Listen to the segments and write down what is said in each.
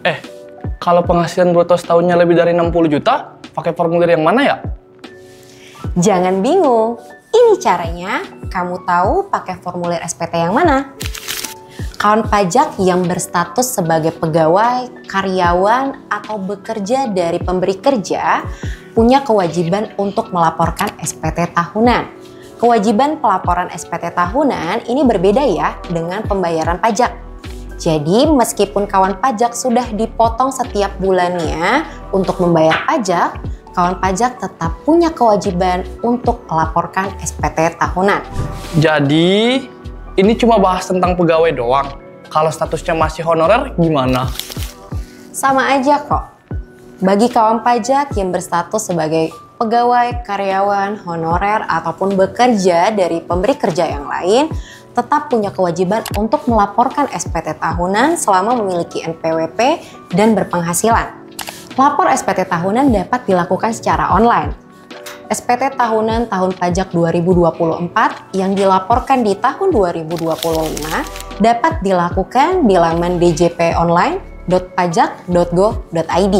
Eh, kalau penghasilan bruto setahunnya lebih dari 60 juta, pakai formulir yang mana ya? Jangan bingung, ini caranya. Kamu tahu pakai formulir SPT yang mana? Kawan pajak yang berstatus sebagai pegawai, karyawan, atau bekerja dari pemberi kerja punya kewajiban untuk melaporkan SPT tahunan. Kewajiban pelaporan SPT tahunan ini berbeda ya dengan pembayaran pajak. Jadi meskipun kawan pajak sudah dipotong setiap bulannya untuk membayar pajak, kawan pajak tetap punya kewajiban untuk melaporkan SPT tahunan. Jadi, ini cuma bahas tentang pegawai doang. Kalau statusnya masih honorer, gimana? Sama aja kok. Bagi kawan pajak yang berstatus sebagai pegawai, karyawan, honorer, ataupun bekerja dari pemberi kerja yang lain, tetap punya kewajiban untuk melaporkan SPT tahunan selama memiliki NPWP dan berpenghasilan. Lapor SPT tahunan dapat dilakukan secara online. SPT tahunan tahun pajak 2024 yang dilaporkan di tahun 2025 dapat dilakukan di laman djponline.pajak.go.id.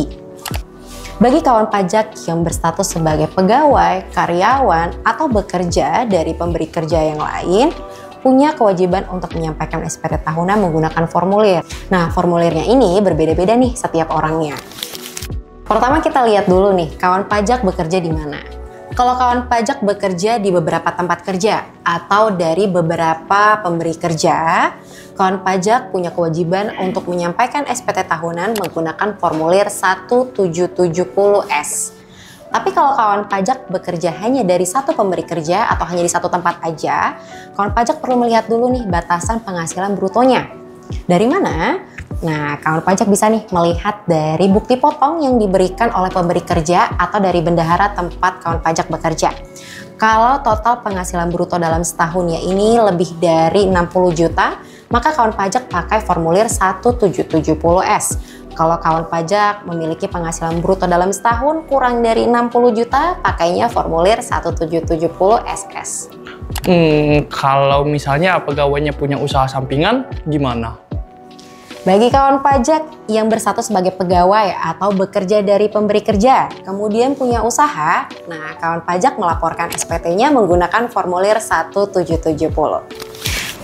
Bagi kawan pajak yang berstatus sebagai pegawai, karyawan, atau bekerja dari pemberi kerja yang lain, punya kewajiban untuk menyampaikan SPT tahunan menggunakan formulir. Nah, formulirnya ini berbeda-beda nih setiap orangnya. Pertama kita lihat dulu nih, kawan pajak bekerja di mana. Kalau kawan pajak bekerja di beberapa tempat kerja atau dari beberapa pemberi kerja, kawan pajak punya kewajiban untuk menyampaikan SPT tahunan menggunakan formulir 1770S. Tapi kalau kawan pajak bekerja hanya dari satu pemberi kerja atau hanya di satu tempat aja, kawan pajak perlu melihat dulu nih batasan penghasilan brutonya. Dari mana? Nah, kawan pajak bisa nih melihat dari bukti potong yang diberikan oleh pemberi kerja atau dari bendahara tempat kawan pajak bekerja. Kalau total penghasilan bruto dalam setahunnya ini lebih dari 60 juta, maka kawan pajak pakai formulir 1770S. Kalau kawan pajak memiliki penghasilan bruto dalam setahun kurang dari 60 juta, pakainya formulir 1770SS. Kalau misalnya pegawainya punya usaha sampingan, gimana? Bagi kawan pajak yang berstatus sebagai pegawai atau bekerja dari pemberi kerja, kemudian punya usaha, nah kawan pajak melaporkan SPT-nya menggunakan formulir 1770.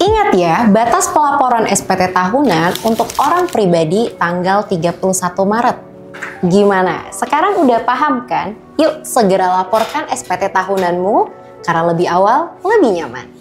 Ingat ya, batas pelaporan SPT tahunan untuk orang pribadi tanggal 31 Maret. Gimana? Sekarang udah paham kan? Yuk segera laporkan SPT tahunanmu, karena lebih awal, lebih nyaman.